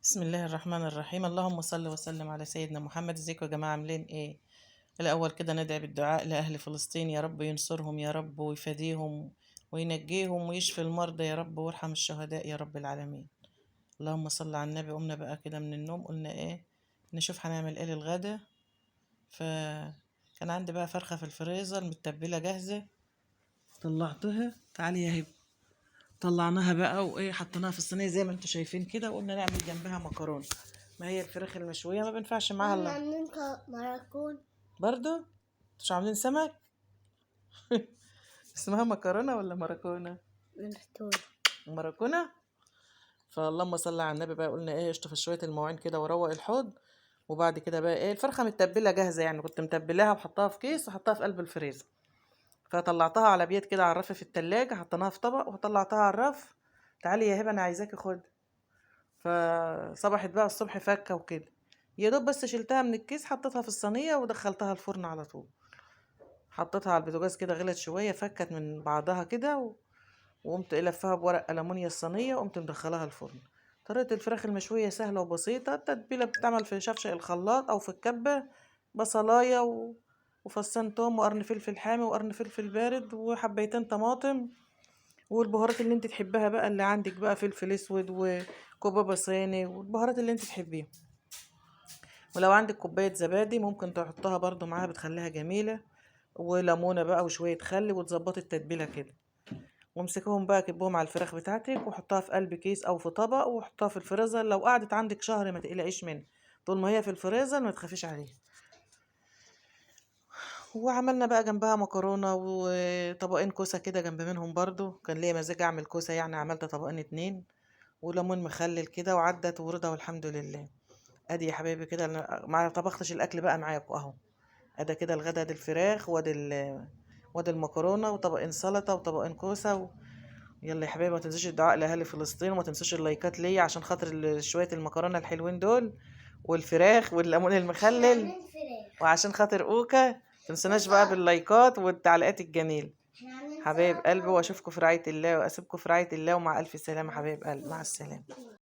بسم الله الرحمن الرحيم. اللهم صل وسلم على سيدنا محمد. ازيكم يا جماعة، عاملين ايه؟ الأول كده ندعي بالدعاء لأهل فلسطين، يا رب ينصرهم يا رب ويفديهم وينجيهم ويشفي المرضى يا رب ويرحم الشهداء يا رب العالمين. اللهم صل على النبي. قمنا بقى كده من النوم، قلنا ايه نشوف هنعمل ايه للغدا. فكان عندي بقى فرخة في الفريزر متبلة جاهزة، طلعتها. تعالي يا هبة. طلعناها بقى وايه حطيناها في الصينيه زي ما انتم شايفين كده، وقلنا نعمل جنبها مكرونه. ما هي الفراخ المشويه ما بينفعش معاها احنا الا عاملين مراكون. برضو. مش عاملين سمك؟ اسمها مكرونه ولا مراكونه؟ مرتون. مراكونه. فاللهم صل على النبي بقى، قلنا ايه اشطف شويه المواعين كده وروق الحوض. وبعد كده بقى ايه الفرخه متبله جاهزه، يعني كنت متبلاها وحطها في كيس وحطها في قلب الفريزر. فطلعتها على بيت كده على الرف في التلاجة، حطيناها في طبق وطلعتها على الرف. تعالي يا هبه انا عايزاكي خد. فصبحت بقى الصبح فكه وكده. يا دوب بس شلتها من الكيس، حطيتها في الصينيه ودخلتها الفرن على طول. حطيتها على البوتاجاز كده، غلت شويه فكت من بعضها كده وقمت لفها بورق ألمونيا الصينيه وقمت مدخلاها الفرن. طريقه الفراخ المشويه سهله وبسيطه. التتبيله بتتعمل في شفشق الخلاط او في الكبه. بصلايه وفصين توم وقرن فلفل حامي وقرن فلفل بارد وحبيتين طماطم. والبهارات اللي انت تحبها بقى، اللي عندك بقى فلفل اسود وكوبابا صيني والبهارات اللي انت تحبيها. ولو عندك كوباية زبادي ممكن تحطها برضو معاها، بتخليها جميلة. وليمونة بقى وشوية خل وتظبطي التتبيلة كده. وامسكهم بقى كبهم على الفراخ بتاعتك وحطها في قلب كيس او في طبق وحطها في الفريزر. لو قعدت عندك شهر ما تقلقيش منها، طول ما هي في الفريزر ما تخافيش عليها. وعملنا بقى جنبها مكرونة وطبقين كوسة كده جنب منهم، برضو كان ليا مزاج اعمل كوسة يعني عملت طبقين اتنين. وليمون مخلل كده وعدت ورضا والحمد لله. ادي يا حبايبي كده انا ما طبختش الاكل بقى معاكم اهو. ادي كده الغدا، ادي الفراخ وادي المكرونه وطبقين سلطه وطبقين كوسه يلا يا حبايبي، ما تنسوش الدعاء لاهالي فلسطين وما تنسوش اللايكات ليا عشان خاطر شويه المكرونه الحلوين دول والفراخ والليمون احنا المخلل. عاملين فراخ. وعشان خاطر اوكا تنسوناش بقى باللايكات والتعليقات الجميله. احنا عاملين حبايب قلبي، سلطة. واشوفكم في رعايه الله واسيبكم في رعايه الله، ومع الف سلامه حبايب قلبي، مع السلامه.